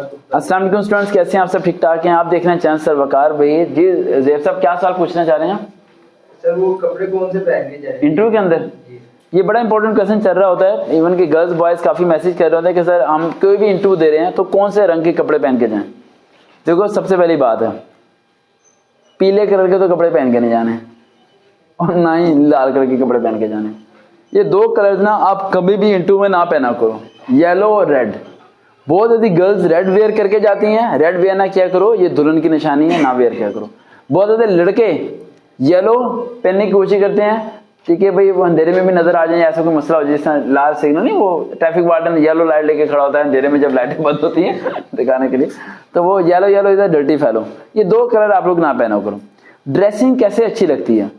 अस्सलाम वालेकुम स्टूडेंट्स, कैसे हैं आप सब? ठीक ठाक हैं? आप देख रहे हैं चैनल सर वकार भाई जी। ज़ेब साहब क्या सवाल पूछना चाह रहे हैं सर? वो कपड़े कौन से पहनने चाहिए इंटरव्यू के अंदर? ये बड़ा इंपॉर्टेंट क्वेश्चन चल रहा होता है। इवन कि गर्ल्स बॉयज काफी मैसेज कर रहे होते हैं कि सर हम कोई भी इंटरव्यू दे रहे हैं तो कौन से रंग के कपड़े पहन के जाएं। देखो सबसे पहली बात है, पीले कलर के तो कपड़े पहन के नहीं जाने और ना ही लाल कलर के कपड़े पहन के जाने। ये दो कलर ना आप कभी भी इंटरव्यू में ना पहना करो, येलो और रेड। बहुत अधिक गर्ल्स रेड वेयर करके जाती हैं। रेड वेयर ना क्या करो, ये दुल्हन की निशानी है, ना वेयर क्या करो। बहुत ज्यादा लड़के येलो पहनने की कोशिश करते हैं, ठीक है भाई, वो अंधेरे में भी नजर आ जाए, ऐसा कोई मसला हो जाए। जिस तरह लाल सिग्नल नहीं, वो ट्रैफिक वार्डन येलो लाइट लेके खड़ा होता है अंधेरे में जब लाइटें बंद होती हैं दिखाने के लिए, तो वो येलो येलो इधर डर्टी फैलो। ये दो कलर आप लोग ना पहना करो। ड्रेसिंग कैसे अच्छी लगती है?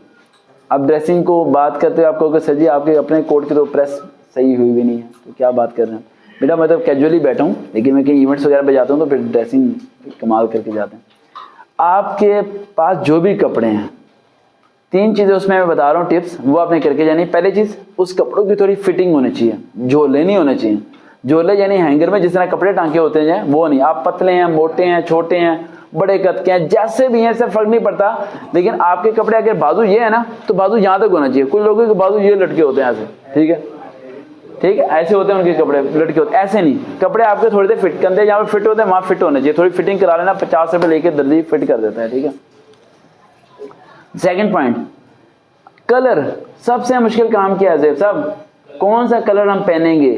अब ड्रेसिंग को बात करते हो आप कहोगे सर जी आपके अपने कोट की तो प्रेस सही हुई भी नहीं है, तो क्या बात कर रहे हैं बेटा। मैं तो कैजुअली बैठा हूँ, लेकिन मैं कहीं इवेंट्स वगैरह पे जाता हूँ तो फिर ड्रेसिंग कमाल करके जाते हैं। आपके पास जो भी कपड़े हैं, तीन चीजें उसमें मैं बता रहा हूँ टिप्स, वो आपने करके जानी। पहली चीज, उस कपड़ों की थोड़ी फिटिंग होनी चाहिए, झोले नहीं होने चाहिए। झोले यानी हैंगर में जिस तरह कपड़े टांके होते हैं वो नहीं। आप पतले हैं, मोटे हैं, छोटे हैं, बड़े कद के हैं, जैसे भी हैं, इससे फर्क नहीं पड़ता। लेकिन आपके कपड़े अगर बाजू ये है ना तो बाजू यहाँ तक होना चाहिए। कुछ लोगों के बाजू ये लटके होते हैं ऐसे, ठीक है ठीक है, ऐसे होते हैं उनके कपड़े, लटके होते हैं। ऐसे नहीं, कपड़े आपके थोड़े से फिट, कंधे जहाँ पे फिट होते हैं वहां फिट होने चाहिए। थोड़ी फिटिंग करा लेना, 50 रुपए लेके जल्दी फिट कर देता है, ठीक है। Second point, colour. सबसे मुश्किल काम क्या है ज़ेब साहब? कौन सा कलर हम पहनेंगे?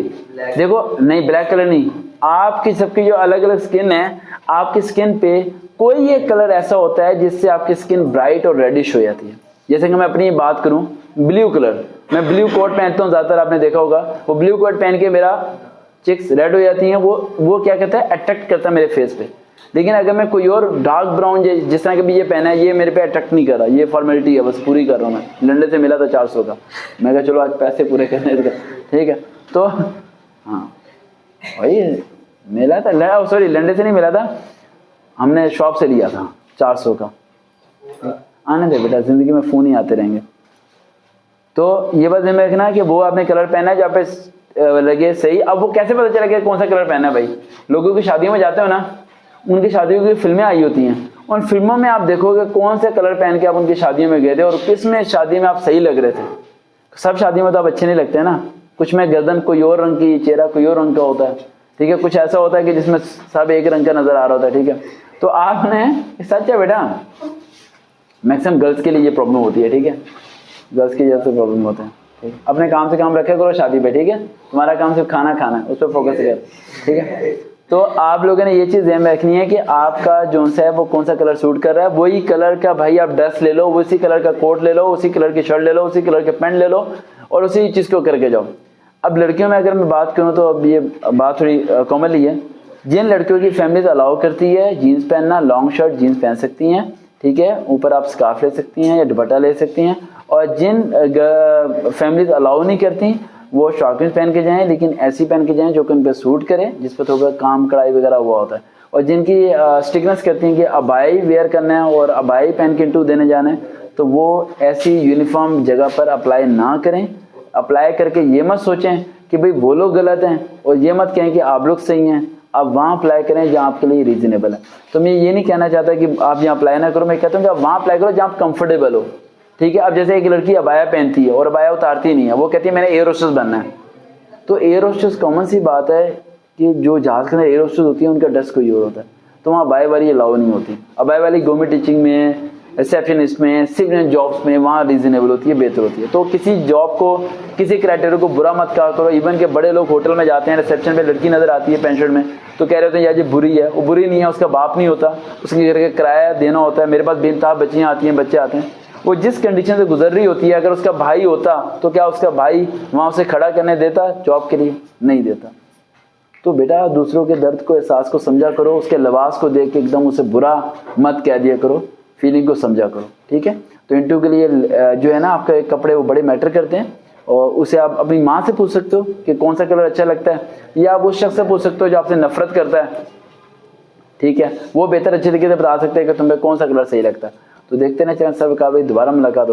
देखो नहीं, ब्लैक कलर नहीं। आपकी सबकी जो अलग अलग स्किन है, आपकी स्किन पे कोई एक कलर ऐसा होता है जिससे आपकी स्किन ब्राइट और रेडिश हो जाती है। जैसे कि मैं अपनी बात करूं, ब्लू कलर, मैं ब्लू कोट पहनता हूं, ज्यादातर आपने देखा होगा। वो ब्लू कोट पहन के मेरा चिक्स रेड हो जाती हैं। वो क्या कहता है, अट्रैक्ट करता है मेरे फेस पे। लेकिन अगर मैं कोई और डार्क ब्राउन जिस तरह के भी ये पहना है, ये मेरे पे अट्रैक्ट नहीं कर रहा। ये फॉर्मेलिटी है, बस पूरी कर रहा हूँ मैं। लंडन से मिला था 400 का, मैं कहा चलो आज पैसे पूरे करने का, ठीक है। तो हाँ भाई मिला था, सॉरी लंडन से नहीं मिला था, हमने शॉप से लिया था 400 का। आने दे बेटा, जिंदगी में फोन ही आते रहेंगे। तो ये बात ध्यान में रखना कि वो आपने कलर पहना है जहाँ पे लगे सही। अब वो कैसे पता चला कि कौन सा कलर पहना है? भाई लोगों की शादियों में जाते हो ना, उनकी शादियों की फिल्में आई होती हैं, उन फिल्मों में आप देखोगे कौन से कलर पहन के आप उनकी शादियों में गए थे और किस में शादी में आप सही लग रहे थे। सब शादियों में तो आप अच्छे नहीं लगते ना। कुछ में गर्दन कोई और रंग की, चेहरा कोई और रंग का होता है, ठीक है। कुछ ऐसा होता है कि जिसमें सब एक रंग का नजर आ रहा होता है, ठीक है। तो आपने, सच है बेटा, मैक्सिमम गर्ल्स के लिए ये प्रॉब्लम होती है, ठीक है। गर्ल्स की जैसे प्रॉब्लम होते हैं, ठीक। अपने काम से काम रखे करो शादी पे, ठीक है। तुम्हारा काम सिर्फ खाना खाना है, उस पर फोकस कर, ठीक है। तो आप लोगों ने ये चीज ध्यान में रखनी है कि आपका जो सा है वो कौन सा कलर सूट कर रहा है। वही कलर का भाई आप ड्रेस ले लो, उसी कलर का कोट ले लो, उसी कलर की शर्ट ले लो, उसी कलर के पैंट ले लो और उसी चीज को करके जाओ। अब लड़कियों में अगर मैं बात करूं तो अब ये बात थोड़ी कॉमनली है। जिन लड़कियों की फैमिली अलाउ करती है जीन्स पहनना, लॉन्ग शर्ट जीन्स पहन सकती हैं, ठीक है। ऊपर आप स्कार्फ ले सकती हैं या दुपट्टा ले सकती हैं। और जिन फैमिलीज अलाउ नहीं करती वो शॉर्ट पहन के जाएं, लेकिन ऐसी पहन के जाएं जो कि उन पर सूट करे, जिस पर थोड़ा काम कढ़ाई वगैरह हुआ होता है। और जिनकी स्टिकनेस करती हैं कि अबाई वेयर करना है और अबाई पहन के इंटरव्यू देने जाना है, तो वो ऐसी यूनिफॉर्म जगह पर अप्लाई ना करें। अप्लाई करके ये मत सोचें कि भाई वो लोग गलत हैं और ये मत कहें कि आप लोग सही हैं। आप वहाँ अप्लाई करें जहाँ आपके लिए रीजनेबल है। तो मैं ये नहीं कहना चाहता कि आप यहाँ अप्लाई ना करो, मैं कहता हूँ कि आप वहाँ अप्लाई करो जहाँ आप कंफर्टेबल हो, ठीक है। अब जैसे एक लड़की अबाया पहनती है और अबाया उतारती नहीं है, वो कहती है मैंने एयर होस्टेस बनना है। तो एयर होस्टेस कॉमन सी बात है कि जो जहाज के अंदर एयर होस्टेस होती है उनका ड्रेस कोई और होता है, तो वहाँ अबाया वाली अलाउ नहीं होती। अबाया वाली गवर्नमेंट टीचिंग में, रिसेप्शनिस्ट में, सिविल जॉब्स में वहाँ रीजनेबल होती है, बेहतर होती है। तो किसी जॉब को, किसी क्राइटेरिया को बुरा मत कहा करो। इवन के बड़े लोग होटल में जाते हैं, रिसेप्शन पे लड़की नजर आती है पेंट शर्ट में, तो कह रहे होते हैं यार ये बुरी है। वो बुरी नहीं है, उसका बाप नहीं होता, उसके घर का किराया देना होता है। मेरे पास बेनताब बच्चियाँ आती हैं, बच्चे आते हैं, वो जिस कंडीशन से गुजर रही होती है, अगर उसका भाई होता तो क्या उसका भाई वहाँ उसे खड़ा करने देता जॉब के लिए? नहीं देता। तो बेटा दूसरों के दर्द को, एहसास को समझा करो, उसके लिबास को देख के एकदम उसे बुरा मत कह दिया करो, फीलिंग को समझा करो, ठीक है। तो इंटरव्यू के लिए जो है ना आपके कपड़े वो बड़े मैटर करते हैं। और उसे आप अपनी माँ से पूछ सकते हो कि कौन सा कलर अच्छा लगता है, या आप उस शख्स से पूछ सकते हो जो आपसे नफरत करता है, ठीक है। वो बेहतर अच्छे तरीके से बता सकते हैं कि तुम्हें कौन सा कलर सही लगता है। तो देखते ना चैनल सर, दोबारा मुलाकात हो।